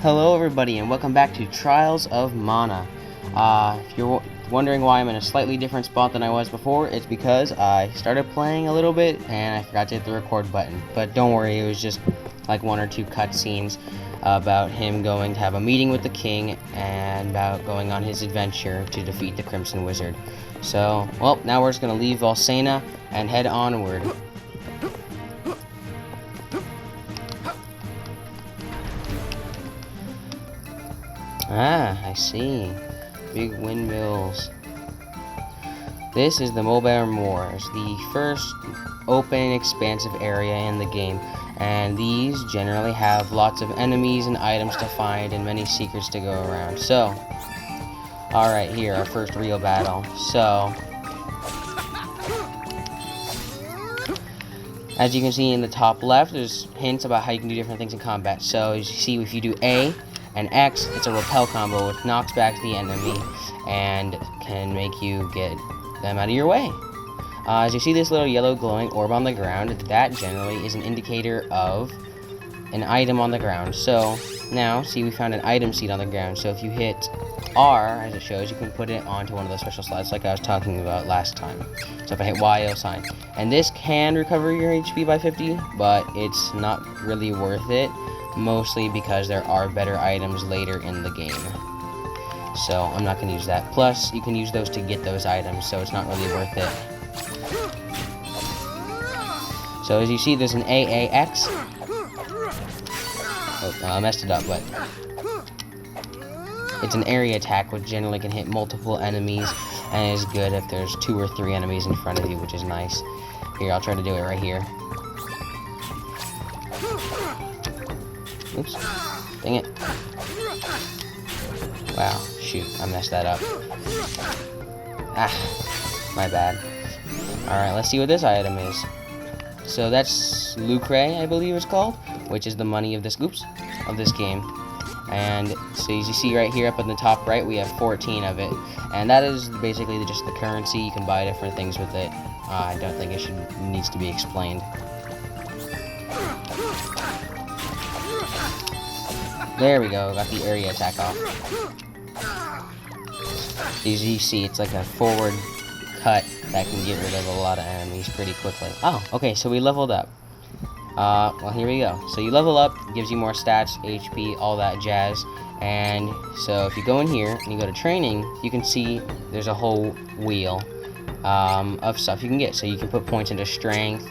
Hello everybody and welcome back to Trials of Mana. If you're wondering why I'm in a slightly different spot than I was before, it's because I started playing a little bit and I forgot to hit the record button. But don't worry, it was just like one or two cutscenes about him going to have a meeting with the king and about going on his adventure to defeat the Crimson Wizard. So, well, now we're just going to leave Valsena and head onward. Ah, I see. Big windmills. This is the Mobile Moors, the first open, expansive area in the game, and these generally have lots of enemies and items to find and many secrets to go around. So, alright, here, our first real battle. So, as you can see in the top left, there's hints about how you can do different things in combat. So, as you see, if you do A and X, it's a repel combo, which knocks back the enemy and can make you get them out of your way. As you see this little yellow glowing orb on the ground, that generally is an indicator of an item on the ground. So now, see, we found an item seed on the ground. So if you hit R, as it shows, you can put it onto one of those special slots like I was talking about last time. So if I hit Y, it'll sign. And this can recover your HP by 50, but it's not really worth it. Mostly because there are better items later in the game. So I'm not going to use that. Plus, you can use those to get those items, so it's not really worth it. So as you see, there's an AAX. Oh, I messed it up, but it's an area attack, which generally can hit multiple enemies, and is good if there's 2 or 3 enemies in front of you, which is nice. Here, I'll try to do it right here. Oops. Dang it. Wow, shoot, I messed that up. Ah, my bad. Alright, let's see what this item is. So that's Lucre, I believe it's called, which is the money of this game. And so as you see right here up in the top right, we have 14 of it. And that is basically just the currency. You can buy different things with it. I don't think it needs to be explained. There we go, got the area attack off. As you see, it's like a forward cut that can get rid of a lot of enemies pretty quickly. Oh, okay, so we leveled up. Well, here we go. So you level up, gives you more stats, HP, all that jazz. And so if you go in here and you go to training, you can see there's a whole wheel of stuff you can get. So you can put points into strength,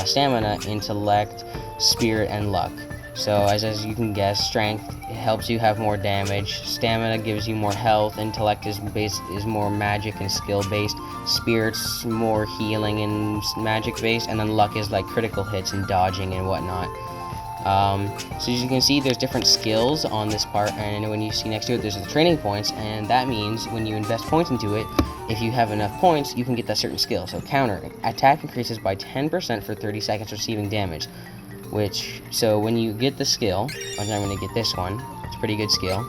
stamina, intellect, spirit, and luck. So as you can guess, strength helps you have more damage, stamina gives you more health, intellect is more magic and skill based, spirit's more healing and magic based, and then luck is like critical hits and dodging and whatnot. So as you can see, there's different skills on this part, and when you see next to it, there's the training points, and that means when you invest points into it, if you have enough points, you can get that certain skill. So counter, attack increases by 10% for 30 seconds receiving damage. So when you get the skill, I'm going to get this one, it's a pretty good skill,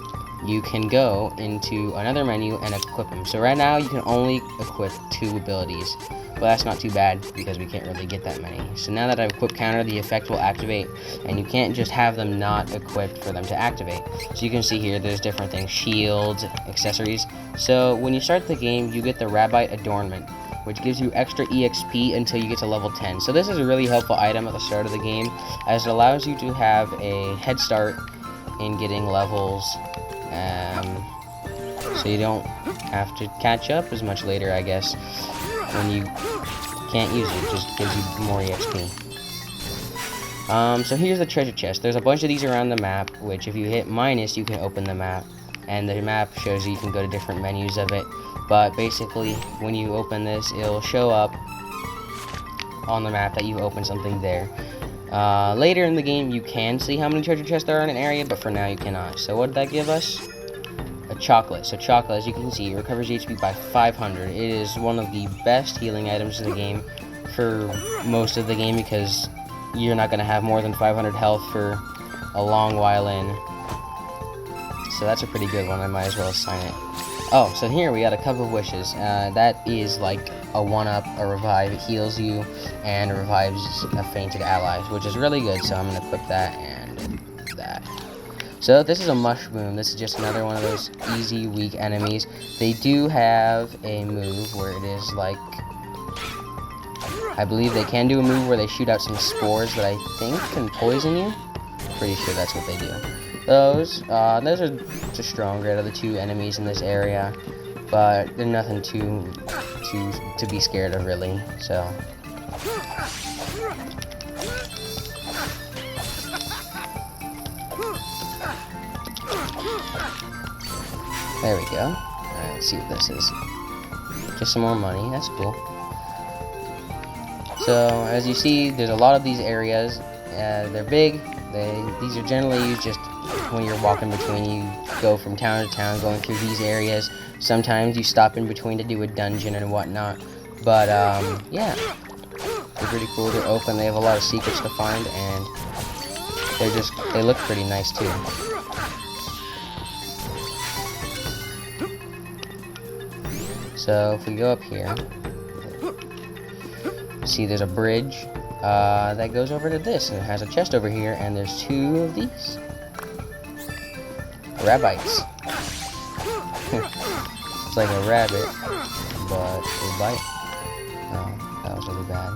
you can go into another menu and equip them. So right now you can only equip 2 abilities, but that's not too bad because we can't really get that many. So now that I've equipped counter, the effect will activate, and you can't just have them not equipped for them to activate. So you can see here there's different things, shields, accessories. So when you start the game, you get the Rabite adornment, which gives you extra EXP until you get to level 10. So this is a really helpful item at the start of the game, as it allows you to have a head start in getting levels, so you don't have to catch up as much later, I guess, when you can't use it. It just gives you more EXP. So here's the treasure chest. There's a bunch of these around the map, which if you hit minus, you can open the map, and the map shows you can go to different menus of it. But basically, when you open this, it'll show up on the map that you opened something there. Later in the game, you can see how many treasure chests there are in an area, but for now you cannot. So what did that give us? A chocolate. So chocolate, as you can see, recovers HP by 500. It is one of the best healing items in the game for most of the game, because you're not going to have more than 500 health for a long while in. So that's a pretty good one. I might as well assign it. Oh, so here we got a cup of wishes. That is like a 1-up, a revive. It heals you and revives a fainted ally, which is really good. So I'm going to equip that and that. So this is a mushroom. This is just another one of those easy, weak enemies. They do have a move where it is like, I believe they can do a move where they shoot out some spores that I think can poison you. Pretty sure that's what they do. Those are just stronger out of the two enemies in this area, but they're nothing to be scared of really. So. There we go. Alright, let's see what this is. Just some more money, that's cool. So, as you see, there's a lot of these areas. They're big. These are generally used just when you're walking between. You go from town to town going through these areas. Sometimes you stop in between to do a dungeon and whatnot. But, yeah. They're pretty cool. They're open. They have a lot of secrets to find. And they look pretty nice, too. So if we go up here, see there's a bridge that goes over to this, and it has a chest over here, and there's two of these Rabites. It's like a rabbit, but they bite. Oh, that was really bad.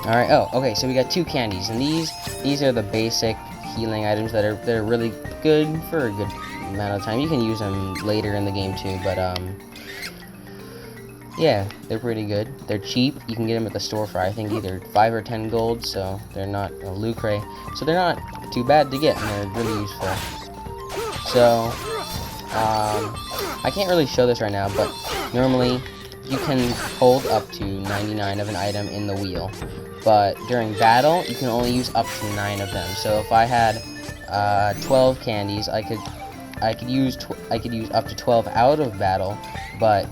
Alright, oh, okay, so we got two candies, and these are the basic healing items that are really good for a good amount of time. You can use them later in the game too, but yeah, they're pretty good. They're cheap. You can get them at the store for I think either 5 or 10 gold, so they're not a lucre. So they're not too bad to get, and they're really useful. So I can't really show this right now, but normally you can hold up to 99 of an item in the wheel, but during battle you can only use up to 9 of them. So if I had 12 candies, I could use up to 12 out of battle, but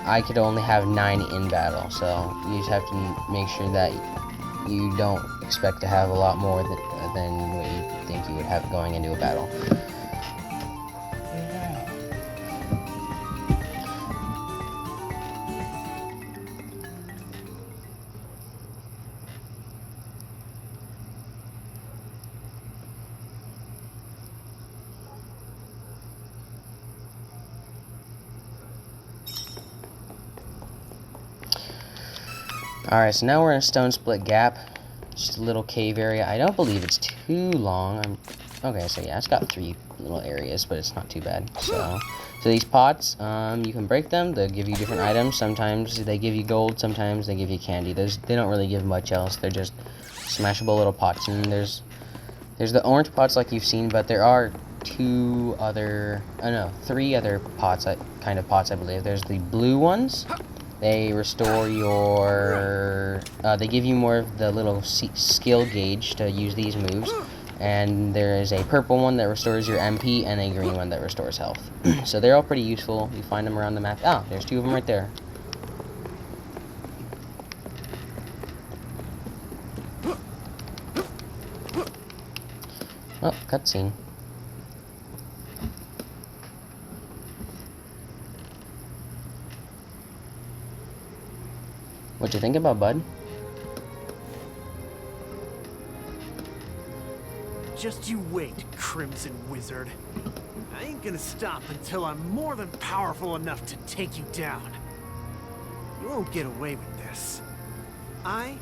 I could only have 9 in battle. So you just have to make sure that you don't expect to have a lot more than what you think you would have going into a battle. Alright, so now we're in a stone split gap. Just a little cave area. I don't believe it's too long. Okay, so yeah, it's got 3 little areas, but it's not too bad. So these pots, you can break them. They'll give you different items. Sometimes they give you gold, sometimes they give you candy. They don't really give much else. They're just smashable little pots. And there's the orange pots like you've seen, but there are 3 other pots, kind of pots, I believe. There's the blue ones. They restore your, they give you more of the little skill gauge to use these moves. And there is a purple one that restores your MP, and a green one that restores health. So they're all pretty useful. You find them around the map. Ah, there's 2 of them right there. Oh, cutscene. What you think about Bud? Just you wait, Crimson Wizard. I ain't gonna stop until I'm more than powerful enough to take you down. You won't get away with this. I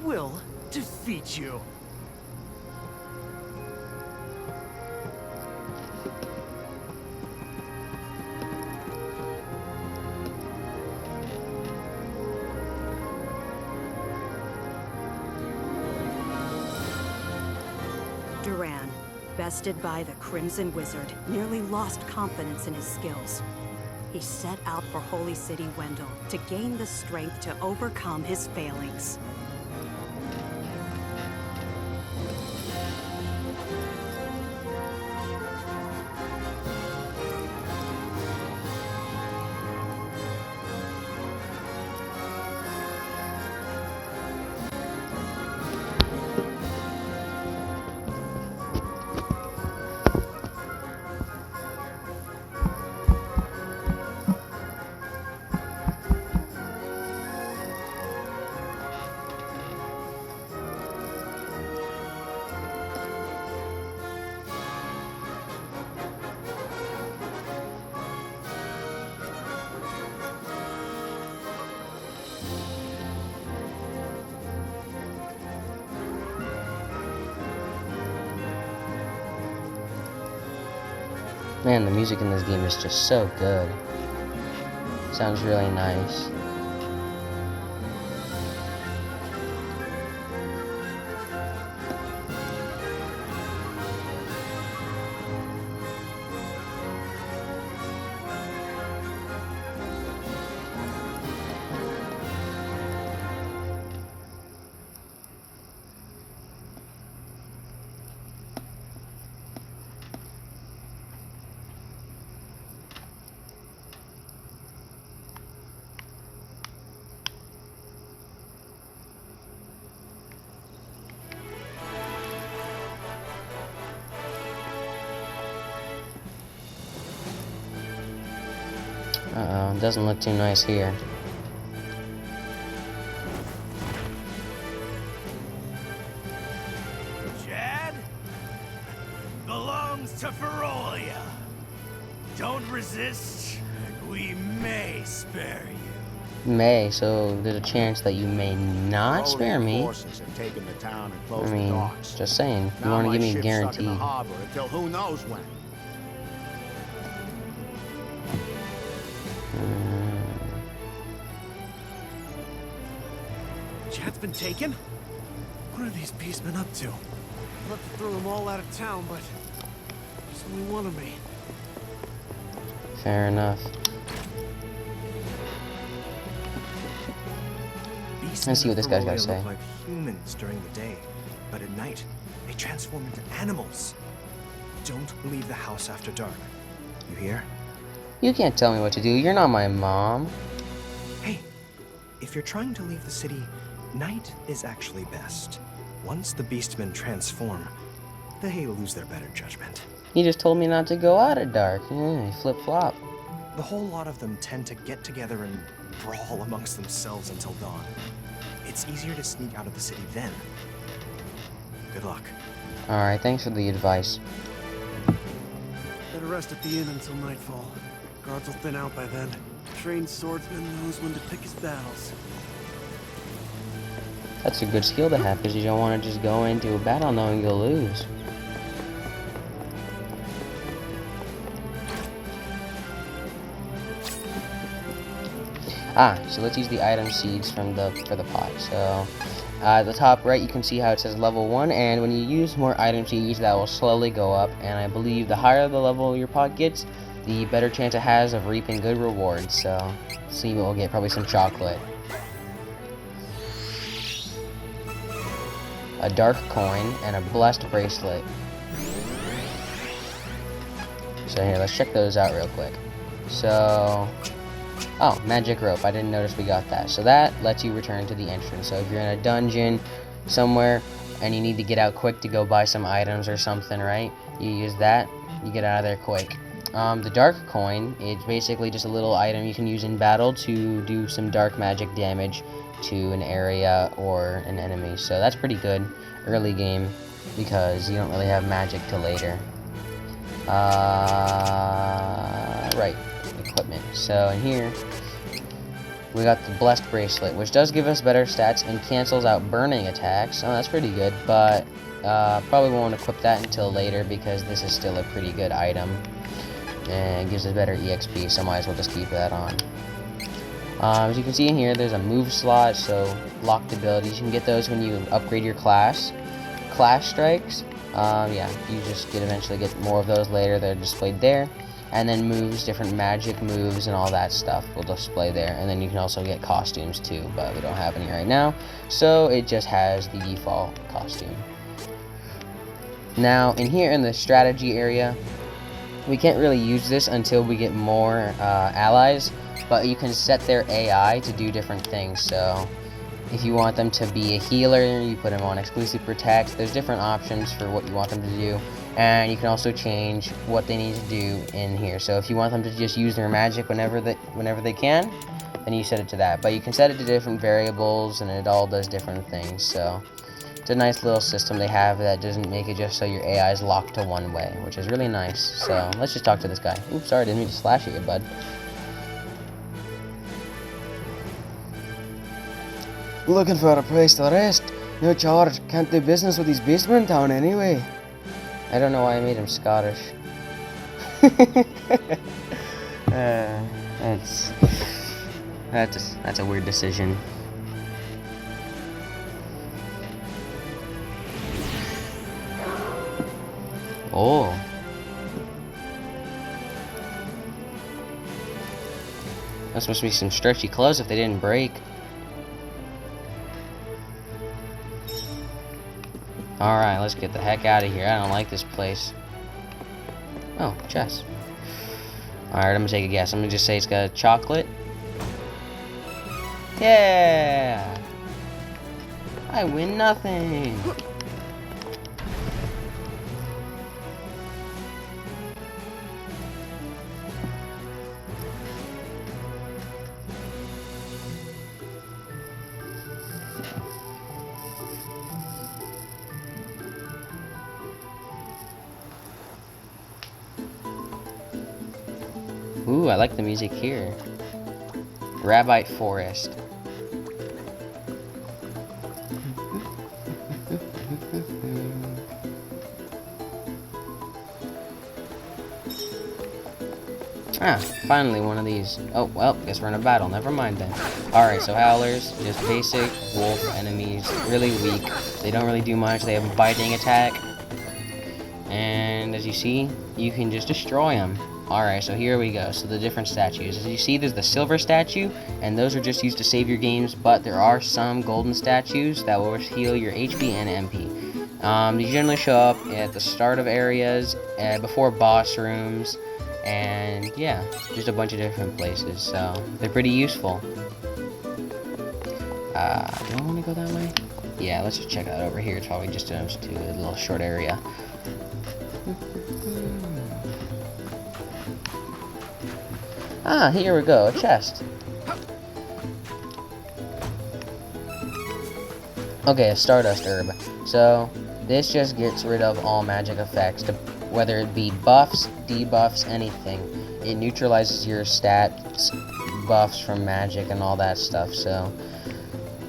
will defeat you. Duran, bested by the Crimson Wizard, nearly lost confidence in his skills. He set out for Holy City Wendal to gain the strength to overcome his failings. Man, the music in this game is just so good. Sounds really nice. Uh-oh, doesn't look too nice here. Chad? Belongs to Ferolia. Don't resist, and we may spare you. May, so there's a chance that you may not spare me. Forces have taken the town and I closed the mean, docks. just saying. You Now want to my give me a ship's stuck in guarantee. the harbor until who knows when. Chad's been taken? What are these beastmen up to? I'd love to throw them all out of town, but there's only one of me. Fair enough. Let's see what this guy's got to say. Look like humans during the day, but at night they transform into animals. Don't leave the house after dark. You hear? You can't tell me what to do. You're not my mom. Hey, if you're trying to leave the city, night is actually best. Once the beastmen transform, they lose their better judgment. You just told me not to go out at dark. Flip-flop. The whole lot of them tend to get together and brawl amongst themselves until dawn. It's easier to sneak out of the city then. Good luck. Alright, thanks for the advice. Better rest at the inn until nightfall. Guards will thin out by then. Trained swordsman knows when to pick his battles. That's a good skill to have, because you don't want to just go into a battle knowing you'll lose. So let's use the item seeds for the pot. So at the top right, you can see how it says level 1, and when you use more item seeds, that will slowly go up. And I believe the higher the level your pot gets, the better chance it has of reaping good rewards. So let's see what we'll get. Probably some chocolate, a dark coin, and a blessed bracelet. So here, let's check those out real quick. So, oh, magic rope. I didn't notice we got that. So that lets you return to the entrance. So if you're in a dungeon somewhere and you need to get out quick to go buy some items or something, right? You use that, you get out of there quick. The dark coin, it's basically just a little item you can use in battle to do some dark magic damage to an area or an enemy. So that's pretty good early game because you don't really have magic till later. Right, equipment. So in here we got the blessed bracelet, which does give us better stats and cancels out burning attacks. Oh, that's pretty good, but probably won't equip that until later because this is still a pretty good item and it gives us better EXP, so might as well just keep that on. As you can see in here, there's a move slot, so locked abilities. You can get those when you upgrade your class. Clash strikes, yeah, you just eventually get more of those later. They're displayed there. And then moves, different magic moves and all that stuff will display there. And then you can also get costumes too, but we don't have any right now. So it just has the default costume. Now, in here in the strategy area, we can't really use this until we get more allies. But you can set their AI to do different things. So if you want them to be a healer, you put them on exclusive protect. There's different options for what you want them to do. And you can also change what they need to do in here. So if you want them to just use their magic whenever they can, then you set it to that. But you can set it to different variables, and it all does different things. So it's a nice little system they have that doesn't make it just so your AI is locked to one way, which is really nice. So let's just talk to this guy. Oops, sorry, didn't mean to slash at you, bud. Looking for a place to rest. No charge. Can't do business with these beastmen in town anyway. I don't know why I made him Scottish. That's a weird decision. Oh. Those must be some stretchy clothes if they didn't break. Alright, let's get the heck out of here. I don't like this place. Oh, chest. Alright, I'm gonna take a guess. I'm gonna just say it's got chocolate. Yeah! I win nothing! Ooh, I like the music here. Rabite Forest. Ah, finally one of these. Oh, well, guess we're in a battle. Never mind then. Alright, so Howlers, just basic wolf enemies. Really weak. They don't really do much. They have a biting attack. And as you see, you can just destroy them. Alright, so here we go. So the different statues. As you see, there's the silver statue, and those are just used to save your games, but there are some golden statues that will heal your HP and MP. They generally show up at the start of areas, before boss rooms, and yeah, just a bunch of different places, so they're pretty useful. Do I want to go that way? Yeah, let's just check out over here. It's probably just a little short area. Ah, here we go, a chest. Okay, a Stardust Herb. So, this just gets rid of all magic effects, whether it be buffs, debuffs, anything. It neutralizes your stats, buffs from magic, and all that stuff, so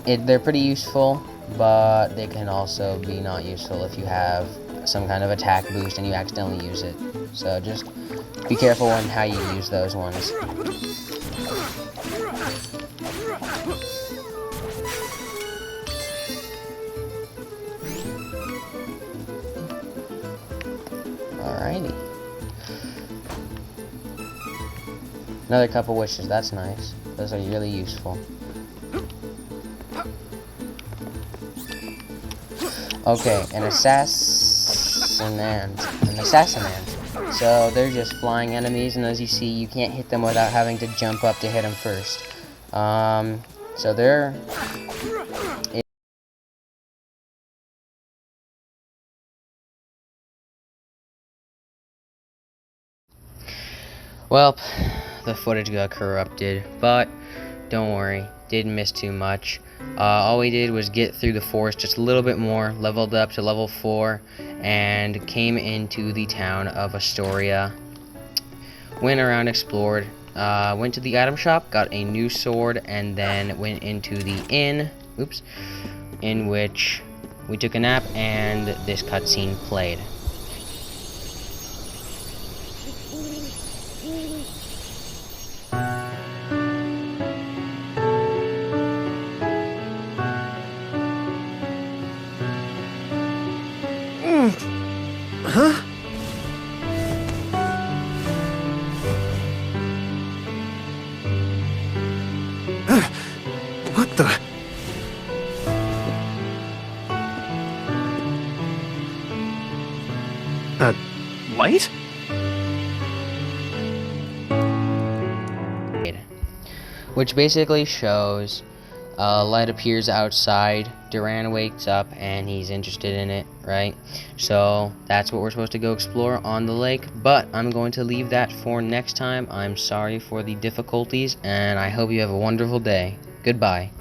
they're pretty useful, but they can also be not useful if you have some kind of attack boost and you accidentally use it. So just be careful on how you use those ones. Alrighty. Another couple wishes, that's nice. Those are really useful. Okay, an assassinant. So they're just flying enemies, and as you see, you can't hit them without having to jump up to hit them first. So they're... Well, the footage got corrupted, but don't worry, didn't miss too much. All we did was get through the forest just a little bit more, leveled up to level 4, and came into the town of Astoria. Went around, explored, went to the item shop, got a new sword, and then went into the inn, in which we took a nap, and this cutscene played. Huh? What the? Light? Which basically shows light appears outside, Duran wakes up, and he's interested in it, right? So that's what we're supposed to go explore on the lake, but I'm going to leave that for next time. I'm sorry for the difficulties, and I hope you have a wonderful day. Goodbye.